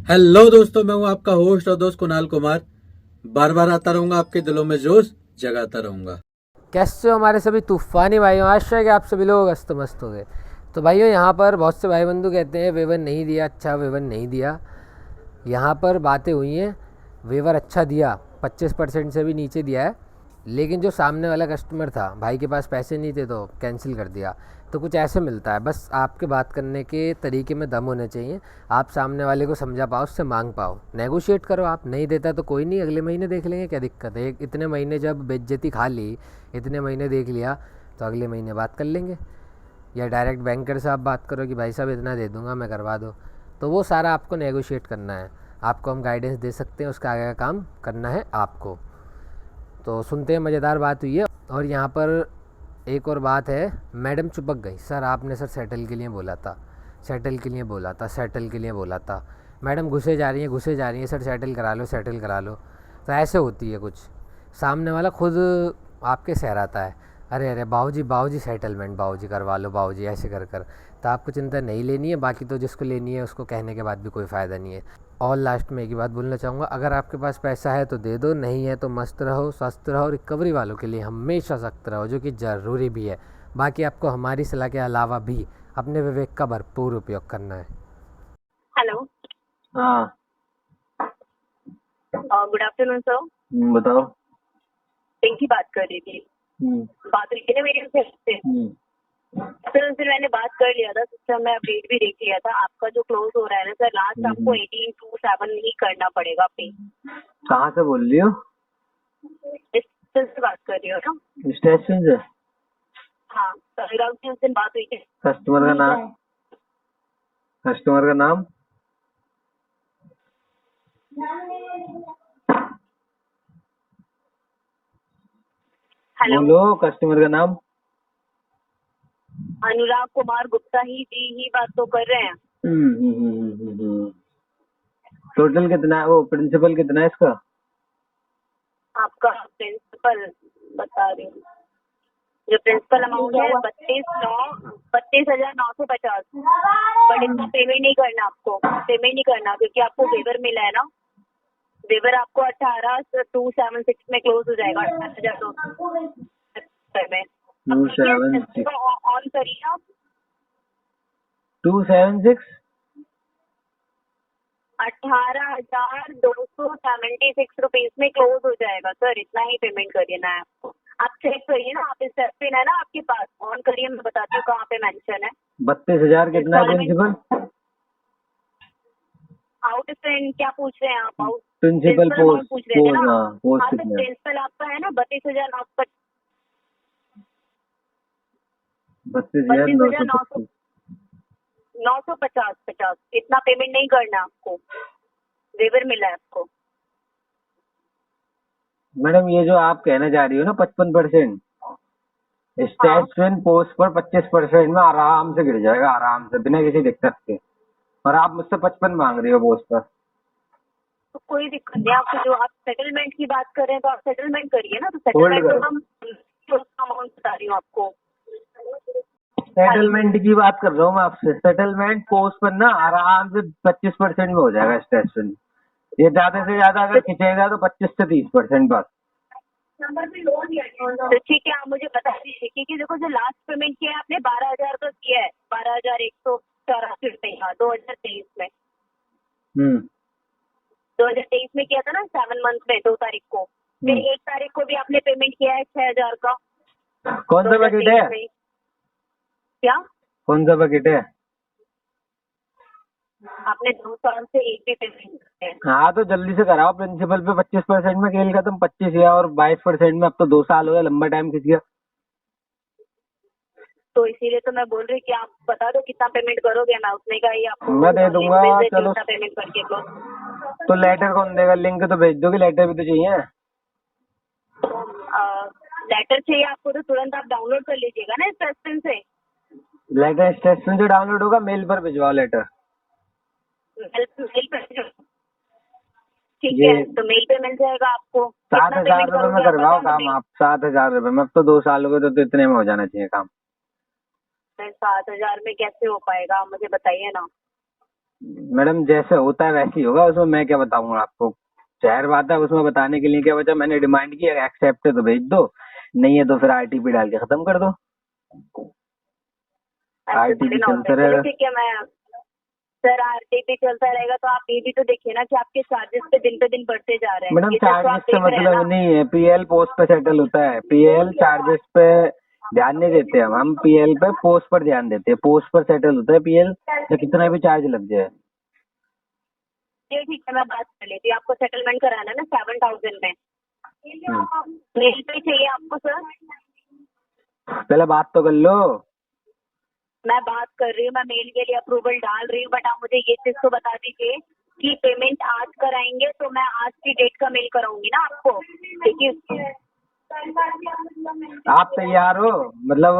Hello दोस्तों, मैं हूं आपका होस्ट और दोस्त कुणाल कुमार। बार बार आता रहूंगा, आपके दिलों में जोश जगाता रहूंगा। कैसे हो हमारे सभी तूफ़ानी भाइयों। आशा है कि आप सभी लोग अस्त मस्त हो गए। तो भाइयों, यहाँ पर बहुत से भाई बंधु कहते हैं वेवर नहीं दिया, अच्छा वेवर नहीं दिया। यहाँ पर बातें हुई हैं, वेवर अच्छा दिया, 25% से भी नीचे दिया है, लेकिन जो सामने वाला कस्टमर था, भाई के पास पैसे नहीं थे तो कैंसिल कर दिया। तो कुछ ऐसे मिलता है, बस आपके बात करने के तरीके में दम होने चाहिए। आप सामने वाले को समझा पाओ, उससे मांग पाओ, नेगोशिएट करो। आप नहीं देता तो कोई नहीं, अगले महीने देख लेंगे, क्या दिक्कत है। इतने महीने जब बेइज्जती खा ली, इतने महीने देख लिया, तो अगले महीने बात कर लेंगे। या डायरेक्ट बैंकर से आप बात करो कि भाई साहब इतना दे दूंगा, मैं करवा दो। तो वो सारा आपको नेगोशिएट करना है। आपको हम गाइडेंस दे सकते हैं, उसका आगे का काम करना है आपको। तो सुनते हैं, मज़ेदार बात हुई है। और यहाँ पर एक और बात है, मैडम चिपक गई। सर आपने सर सेटल के लिए बोला था, सेटल के लिए बोला था, सेटल के लिए बोला था। मैडम घुसे जा रही हैं, घुसे जा रही हैं, सर सेटल करा लो, सेटल करा लो। तो ऐसे होती है कुछ। सामने वाला खुद आपके सहराता है, अरे अरे बाबूजी बाबूजी सेटलमेंट, बाबूजी करवा लो बाबूजी, ऐसे कर कर। तो आपको चिंता नहीं लेनी है, बाकी तो जिसको लेनी है उसको कहने के बाद भी कोई फ़ायदा नहीं है। और लास्ट में एक ही बात बोलना चाहूँगा, अगर आपके पास पैसा है तो दे दो, नहीं है तो मस्त रहो, स्वस्थ रहो। रिकवरी वालों के लिए हमेशा सख्त रहो, जो कि ज़रूरी भी है। बाकी आपको हमारी सलाह के अलावा भी अपने विवेक का भरपूर उपयोग करना है। हेलो। हाँ। Good afternoon sir. बताओ। पिंकी बात कर रही थी। बात हुई थी ना मेरी उनसे। सर फिर मैंने बात कर लिया था, सिस्टम में अपडेट भी देख लिया था। आपका जो क्लोज हो रहा है ना सर, लास्ट आपको 18 to 7 ही करना पड़ेगा पे। कहाँ से बोल रही हो? स्टेशन से बात कर रही हो ना? स्टेशन से? हाँ सर, उस दिन बात हुई थी। कस्टमर का नाम? कस्टमर का नाम? हेलो, बोलो कस्टमर का नाम। अनुराग कुमार गुप्ता ही बात तो कर रहे हैं। टोटल कितना है, वो प्रिंसिपल कितना है इसका? आपका प्रिंसिपल बता रही हूँ, जो प्रिंसिपल अमाउंट है 32,950। बट इतना पेमेंट नहीं करना, आपको पेमेंट नहीं करना, क्योंकि आपको वेवर मिला है ना। वेवर आपको 18,276 में क्लोज हो जाएगा, 18,200 में। 276 ऑन करिए आप। 276 18,276 रुपीज में क्लोज हो जाएगा सर। इतना ही पेमेंट करिए ना आपको। आप चेक करिए ना, आप स्टेप पिन है ना आपके पास, ऑन करिए, मैं बताती हूँ कहाँ पे मेंशन है। 32,000 कितना है प्रिंसिपल? आउट स्टैंड क्या पूछ रहे हैं आप? आउट प्रिंसिपल अमाउंट पूछ रहे थे ना? पोस्ट हाँ, तो कितना है? प्रिंसिपल आपका है ना 32,950। 32,950 इतना पेमेंट नहीं करना आपको, वेवर मिला है आपको। मैडम ये जो आप कहना चाह रही हो ना 55%, स्टेशन पोस्ट पर 25% में आराम से गिर जाएगा, आराम से, बिना किसी दिक्कत के। और आप मुझसे 55 मांग रही हो पोस्ट पर। तो कोई दिक्कत नहीं आपको। जो आप सेटलमेंट की बात कर रहे हैं तो आप सेटलमेंट करिए ना। तो सेटलमेंट तो हम अमाउंट बता रही हूँ आपको। सेटलमेंट की बात कर रहा हूँ मैं आपसे। सेटलमेंट पोस्ट पर ना आराम से 25% में हो जाएगा स्टेशन। ये ज्यादा से ज्यादा अगर खिंचेगा तो 25 से 30% बस। तो ठीक है, आप मुझे बता दीजिए, क्योंकि देखो जो लास्ट पेमेंट किया है आपने 12,000 का किया है, 12,184 रुपया 2023 में। 2023 में किया था ना, 7 मंथ में 2 तारीख को। फिर 1 तारीख को भी आपने पेमेंट किया है 6,000 का। कौन सा बकेट है? क्या? कौन सा बकेट है? आपने 2 साल से एक भी पेमेंट किया है। हाँ तो जल्दी से कराओ। प्रिंसिपल पे 25% में खेल खत्म। 25 या और 22% में अब तो 2 साल हो गया, लंबा टाइम खिंच गया। तो इसीलिए तो मैं बोल रही हूँ कि आप बता दो कितना पेमेंट करोगे। मैं उसने का ही आपको मैं दे दूंगा, चलो। पेमेंट करके दो। तो लेटर कौन देगा? लिंक तो भेज दोगे, लेटर भी तो चाहिए। लेटर चाहिए आपको तो तुरंत आप डाउनलोड कर लीजिएगा ना स्टेशन से। लेटर स्टेशन से डाउनलोड होगा, मेल पर भिजवाओ लेटर। मेल पर ठीक है, तो मेल पे मिल जाएगा आपको। 7,000 रुपये में करवाओ काम आप। 7,000 रुपये में, अब तो 2 साल हो गए, तो इतने में हो जाना चाहिए काम। 7,000 में कैसे हो पाएगा, मुझे बताइए ना। मैडम जैसे होता है वैसे ही होगा, उसमें मैं क्या बताऊंगा आपको। जाहिर बात है, उसमें बताने के लिए क्या बचा, मैंने डिमांड की, एक्सेप्ट है तो भेज दो, नहीं है तो फिर आरटीपी डाल के खत्म कर दो। ऐसे थोड़ी आरटीपी ना होता चलता है। चलो रहेगा। ठीक है, मैं सर आरटीपी चलता रहेगा तो आप ये भी तो देखिए ना कि आपके चार्जेस पे दिन बढ़ते जा रहे हैं। मैडम ये सब तो आप चार्जेस से देख रहे हैं ना। मतलब नहीं है, पीएल पोस्ट पे सेटल होता है, पीएल चार्जेस पे ध्यान नहीं देते हम पीएल पे पोस्ट पर ध्यान देते हैं, पोस्ट पर सेटल होता है पीएल, या कितना भी चार्ज लग जाए। ये ठीक है, मैं बात कर लेती हूँ। आपको सेटलमेंट कराना है ना 7,000 में। मेल पे चाहिए आपको सर? पहले बात तो कर लो। मैं बात कर रही हूँ, मैं मेल के लिए अप्रूवल डाल रही हूँ, बट आप मुझे ये चीज तो बता दीजिए कि पेमेंट आज कराएंगे तो मैं आज की डेट का मेल कराऊंगी ना आपको, देखिए। आप तैयार हो, मतलब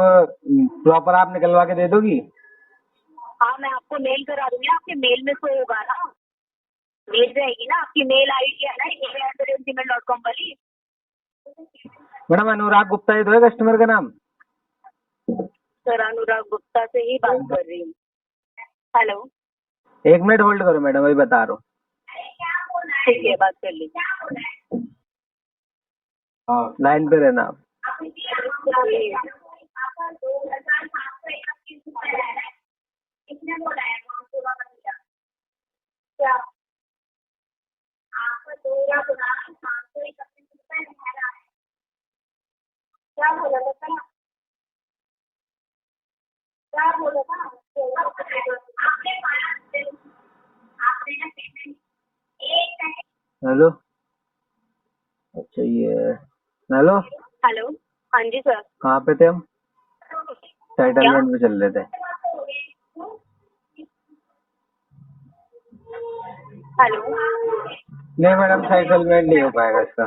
प्रॉपर आप निकलवा के दे दोगी? हाँ, मैं आपको मेल करा दूंगी ना, आपके मेल में शो होगा ना, मेल जाएगी ना, आपकी मेल आईडी है ना gmail.com वाली। मैडम अनुराग गुप्ता ही तो है कस्टमर का नाम? सर अनुराग गुप्ता से ही बात कर रही हूँ। हेलो, 1 मिनट होल्ड करो मैडम, वही बता रहा हूँ। ठीक है, बात कर लीजिए। हाँ, लाइन पे रहना आप। हेलो, अच्छा ये हेलो, हेलो, हाँ जी सर। कहाँ पे थे हम? क्या? सेटलमेंट पे चल रहे थे। हेलो, नहीं मैडम, सेटलमेंट नहीं हो पाएगा इसका,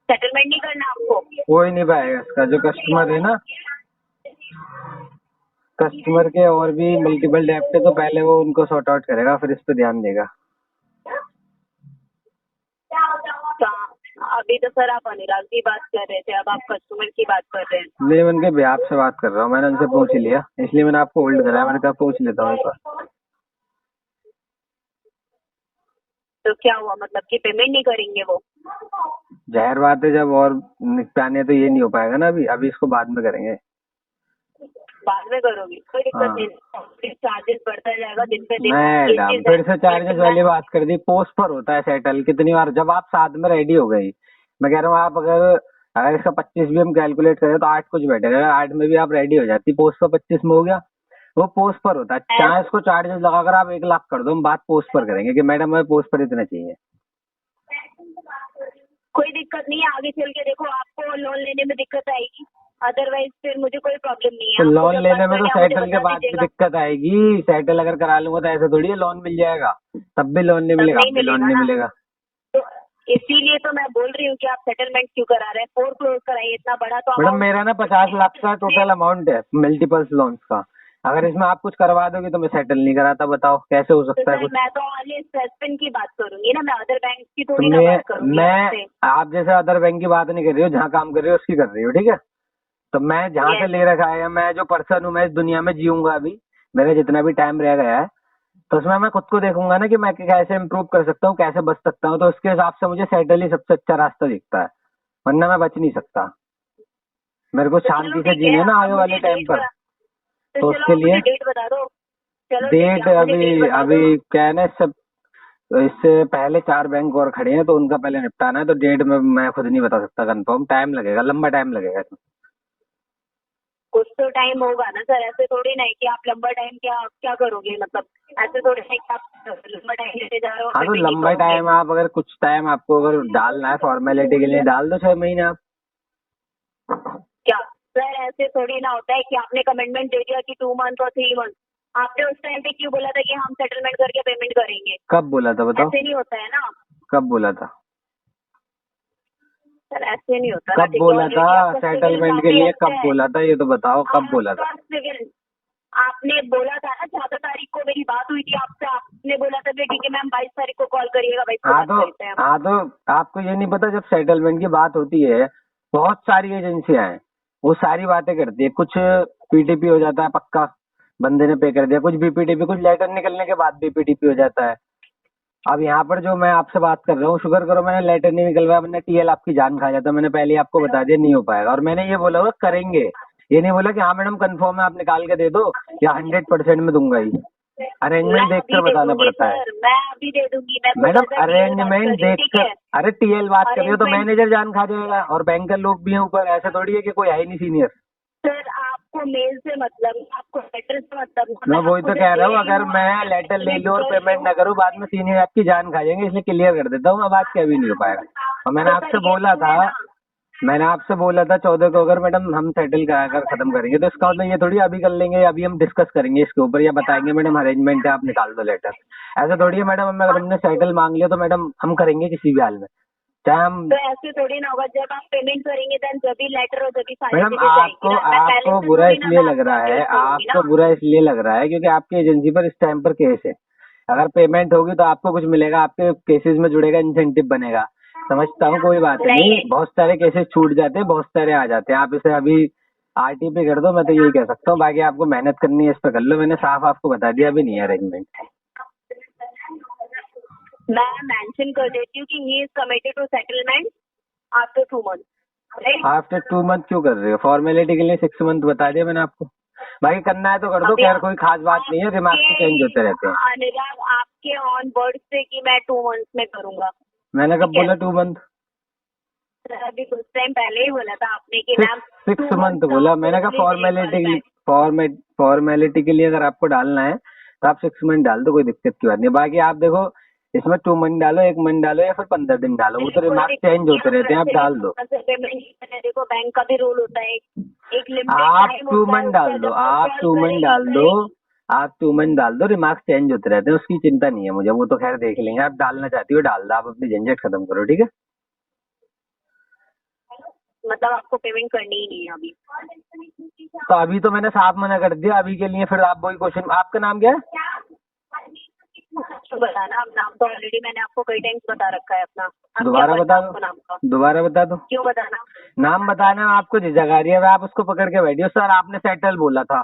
सेटलमेंट नहीं करना आपको? हो ही नहीं पाएगा इसका। जो कस्टमर है ना, कस्टमर के और भी मल्टीपल डेप्ट है, तो पहले वो उनको सॉर्ट आउट करेगा, फिर इस पे ध्यान देगा। क्या? अभी तो सर आप अनुराग की बात कर रहे थे, अब आप कस्टमर की बात कर रहे हैं। नहीं, मैं उनके बिहाफ से बात कर रहा हूँ, मैंने उनसे पूछ लिया, इसलिए मैंने आपको होल्ड कराया, मैंने कहा पूछ लेता हूँ एक बार। तो क्या हुआ, मतलब कि पेमेंट नहीं करेंगे वो? जाहिर बात है, जब और निपटाने हैं तो ये नहीं हो पाएगा ना, अभी अभी इसको बाद में करेंगे। बाद में करोगी, कोई दिक्कत हाँ। नहीं, चार्जेस बढ़ता जाएगा दिन पे दिन। ये मैडम चीज फिर है। से चार्जेस वाली बात कर दी, पोस्ट पर होता है सेटल कितनी बार, जब आप साथ में रेडी हो गई। मैं कह रहा हूँ, आप अगर अगर इसका 25 भी हम कैलकुलेट करें तो 8 कुछ बैठेगा, 8 में भी आप रेडी हो जाती, पोस्ट पर 25 में हो गया। वो पोस्ट पर होता है, चाहे इसको चार्जेस लगाकर आप 1 लाख कर दो, हम बात पोस्ट पर करेंगे कि मैडम हमें पोस्ट पर इतना चाहिए। कोई दिक्कत नहीं है, आगे चल के देखो आपको लोन लेने में दिक्कत आएगी, अदरवाइज फिर मुझे कोई प्रॉब्लम नहीं है। तो आपको लोन जब लेने बात में तो करनी है, आप मुझे सेटल के बता बाद भी दीजिएगा। दिक्कत आएगी, सेटल अगर करा लूंगा तो ऐसा थोड़ी है लोन मिल जाएगा, तब भी लोन नहीं तब मिलेगा, नहीं अब भी लोन मिलेगा नहीं ना, मिलेगा। तो इसीलिए तो मैं बोल रही हूँ कि आप सेटलमेंट क्यों करा रहे हैं, 4 क्लोज कराइए, इतना बड़ा तो मैडम अमाउंट। मेरा ना 50 लाख का टोटल अमाउंट है मल्टीपल्स लोन्स का, अगर इसमें आप कुछ करवा दोगे तो मैं सेटल नहीं कराता, बताओ कैसे हो तो सकता है सर कुछ। मैं तो ओनली स्ट्रेसपिन की बात करूंगी ना, मैं अदर बैंक की तो थोड़ी ना बात करूंगी मैं आपसे। आप जैसे अदर बैंक की बात नहीं कर रही हो, जहाँ काम कर रही हो उसकी कर रही हो, ठीक है। तो मैं जहाँ से Yes. ले रखा है, मैं जो पर्सन हूँ, मैं इस दुनिया में जीऊंगा अभी, मेरा जितना भी टाइम रह गया है, तो उसमें मैं खुद को देखूंगा ना कि मैं कैसे इम्प्रूव कर सकता हूँ, कैसे बच सकता हूँ, तो उसके हिसाब से मुझे सेटल ही सबसे अच्छा रास्ता दिखता है, वरना मैं बच नहीं सकता। मेरे को तो चलो शांति से ठीक जीना है, है ना आप आगे वाले मुझे टाइम डेट पर, बता, तो तो चलो उसके आप मुझे लिए डेट बता दो। चलो ठीक डेट है, आप मुझे डेट अभी बता दो। अभी क्या है ना, इससे पहले 4 बैंक और खड़े हैं, तो उनका पहले निपटाना है, तो डेट में मैं खुद नहीं बता सकता कंफर्म, टाइम लगेगा, लंबा टाइम लगेगा इसमें। कुछ तो टाइम होगा ना सर, ऐसे थोड़ी ना है कि आप लंबा टाइम क्या क्या करोगे, मतलब ऐसे थोड़ी ना है कि आप लंबा टाइम लेते जा रहे हो और हाँ तो पेमेंट नहीं लंबा करोगे। टाइम, आप अगर कुछ टाइम आपको अगर डालना है फॉर्मेलिटी के लिए, डाल दो 6 महीने आप। क्या सर, ऐसे थोड़ी ना होता है कि आपने कमिटमेंट दे दिया कि 2 मंथ और 3 मंथ, आपने उस टाइम पे क्यों बोला था कि हम सेटलमेंट करके पेमेंट करेंगे? कब बोला था बताओ, ऐसे नहीं होता है ना कब बोला था? सर, ऐसे नहीं होता ना, कब ठीक है। बोला था ऑलरेडी आपका सिविल सेटलमेंट के काफी लिए, अच्छा कब है। बोला था ये तो बताओ, कब बोला था? आपका सिविल, आपने बोला था ना 14 तारीख को मेरी बात हुई थी आपसे, आपने बोला था कि ठीक है मैम 22 तारीख को कॉल करिएगा, 22 को हाँ बात तो करते हैं। हाँ तो आपको ये नहीं पता, जब सेटलमेंट की बात होती है, बहुत सारी एजेंसियां हैं, वो सारी बातें करती है, कुछ पीटीपी हो जाता है पक्का, बंदे ने पे कर दिया, कुछ बीपीटीपी, कुछ लेटर निकलने के बाद बीपीटीपी हो जाता है। अब यहाँ पर जो मैं आपसे बात कर रहा हूँ, शुक्र करो मैंने लेटर नहीं निकलवाया, वरना टीएल आपकी जान खा जाता। मैंने पहले ही आपको बता दिया नहीं हो पाएगा, और मैंने ये बोला हुआ करेंगे, ये नहीं बोला कि हाँ मैडम कंफर्म है आप निकाल के दे दो या 100% में दूंगा ही। अरेंजमेंट देखकर बताना पड़ता है मैं अभी दे दूंगी। मैं मैडम, अरेंजमेंट देखकर। अरे टीएल बात कर रही हो तो मैनेजर जान खा जाएगा, और बैंकर लोग भी हैं ऊपर, ऐसे थोड़ी है कि कोई है ही नहीं सीनियर। सर आपको मेल से मतलब, आपको लेटर से मतलब। मैं वही तो कह रहा हूँ, अगर मैं लेटर ले लूँ और पेमेंट ना करूँ, बाद में सीनियर आपकी जान खा जाएंगे, इसलिए क्लियर कर देता हूँ मैं बात, क्या भी नहीं हो पाएगा। और मैंने आपसे बोला था 14 को अगर मैडम हम सेटल करा कर खत्म करेंगे, तो इसका मतलब ये थोड़ी अभी कर लेंगे, अभी हम डिस्कस करेंगे इसके ऊपर या बताएंगे मैडम अरेंजमेंट है आप निकाल दो लेटर। ऐसा थोड़ी है मैडम, अगर हमने सेटल मांग लिया तो मैडम हम करेंगे किसी भी हाल में, चाहे हम। तो ऐसे थोड़ी ना होगा, जब आप पेमेंट करेंगे देन जब भी लेटर और जब भी मैडम आपको बुरा इसलिए लग रहा है, आपको बुरा इसलिए लग रहा है क्योंकि आपकी एजेंसी पर इस टाइम पर केस है। अगर पेमेंट होगी तो आपको कुछ मिलेगा, आपके केसेस में जुड़ेगा, इंसेंटिव बनेगा। समझता हूँ, कोई बात नहीं, बहुत सारे केसेस छूट जाते हैं, बहुत सारे आ जाते हैं। आप इसे अभी आरटी पे कर दो, मैं तो यही कह सकता हूँ। बाकी आपको मेहनत करनी है इस पर कर लो, मैंने साफ आपको बता दिया अभी नहीं है अरेंजमेंट। मैं मेंशन कर देती हूँ कि he is committed to settlement after 2 months। After 2 month क्यों कर रहे हो? फॉर्मेलिटी के लिए 6 month बता दिया मैंने आपको। बाकी करना है तो कर दो, खैर कोई खास बात नहीं है, रिमार्क्स चेंज होते रहते हैं। अनुराग आपके ऑन वर्ड से कि मैं 2 months में करूंगा। मैंने कब बोला 2 month? अभी कुछ टाइम पहले ही बोला था आपने कि मैम 6 month बोला मैंने। कहा फॉर्मेलिटी के लिए अगर आपको डालना है तो आप 6 month डाल दो, कोई दिक्कत की बात नहीं। बाकी आप देखो इसमें 2 month डालो, 1 month डालो या फिर 15 दिन डालो, वो तो रिमार्क्स चेंज होते रहते हैं, आप डाल दो। देखो बैंक का भी रूल होता है, एक लिमिटेड आप 2 month डाल दो, आप 2 month डाल दो, आप 2 month डाल दो, रिमार्क्स चेंज होते रहते हैं, उसकी चिंता नहीं है मुझे, वो तो खैर देख लेंगे। आप डालना चाहती हो डाल दो, आप अपनी झंझट खत्म करो, ठीक है? मतलब आपको पेमेंट करनी ही नहीं है अभी? तो अभी तो मैंने साफ मना कर दिया अभी के लिए, फिर आप वही क्वेश्चन। आपका नाम क्या है? तो बताना, अब नाम तो ऑलरेडी मैंने आपको कई टाइम्स बता रखा है अपना। दोबारा बता दो, नाम का दोबारा बता दो। क्यों बताना? नाम बताना, आपको झिझक आ रही है, आप उसको पकड़ के बैठी हो। सर आपने सेटल बोला था,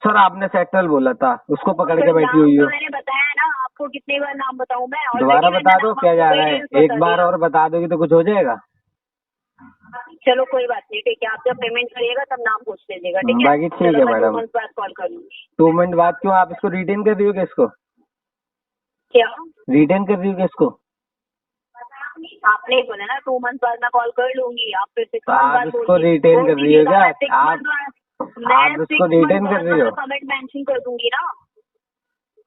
सर आपने सेटल बोला था, उसको पकड़ के बैठी हुई हो। मैंने बताया ना आपको, कितनी बार नाम बताऊं मैं? दोबारा बता दो, क्या जा रहा है? एक बार और बता दोगी तो कुछ हो जाएगा? चलो कोई बात नहीं, ठीक है, आप जब पेमेंट करिएगा तब नाम पूछ लीजिएगा, ठीक है? बाकी ठीक है मैडम। 2 months बाद कॉल कर लूंगी। 2 month बाद क्यों? आप इसको रिटेन कर रही हो किसको? क्या रिटेन कर रही हो किसको? आपने ही बोला ना 2 months बाद मैं कॉल कर लूंगी, आप फिर 6 months आप बाद इसको रिटेन कर रही हो क्या? आप इसको रिटेन कर रही हो? कमेंट मेंशन कर दूंगी ना।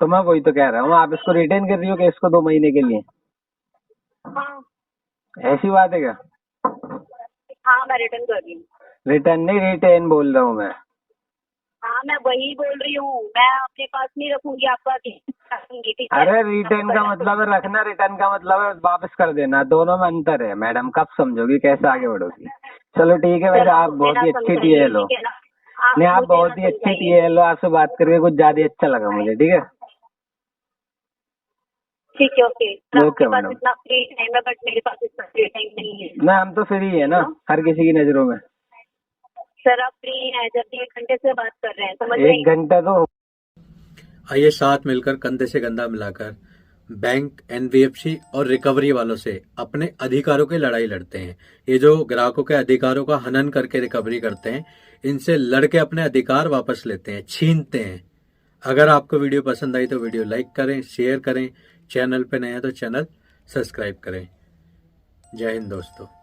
तो मैं वही तो कह रहा हूँ, आप इसको रिटेन कर रही हो कि इसको 2 महीने के लिए? हाँ ऐसी बात है क्या? हाँ मैं रिटर्न कर रही हूँ। रिटर्न नहीं, रिटेन बोल रहा हूँ मैं। हाँ मैं वही बोल रही हूँ, मैं अपने पास नहीं रखूंगी, आपका रखूंगी, ठीक है? अरे रिटर्न का मतलब है रखना, रिटर्न का मतलब है वापस कर देना, दोनों में अंतर है मैडम। कब समझोगी, कैसे आगे बढ़ोगी? चलो ठीक है, वैसे आप बहुत ही अच्छी टीएल हो। नहीं, आप बहुत ही अच्छी टीएल हो, आपसे बात करके कुछ ज्यादा अच्छा लगा मुझे, ठीक है? ठीक है, ओके ओके मैडम। इतना फ्री टाइम है, बट मेरे पास इतना फ्री टाइम नहीं है ना, हम तो फ्री है ना हर किसी की नजरों में। सर आप फ्री हैं जब भी 1 घंटे से बात कर रहे हैं, समझ रहे हैं? 1 घंटा तो। आइए साथ मिलकर कंधे से कंधा मिलाकर बैंक, एनबीएफसी और रिकवरी वालों से अपने अधिकारों की लड़ाई लड़ते हैं। ये जो ग्राहकों के अधिकारों का हनन करके रिकवरी करते हैं, इनसे लड़के अपने अधिकार वापस लेते हैं, छीनते हैं। अगर आपको वीडियो पसंद आई तो वीडियो लाइक करें, शेयर करें, चैनल पे नए हैं तो चैनल सब्सक्राइब करें। जय हिंद दोस्तों।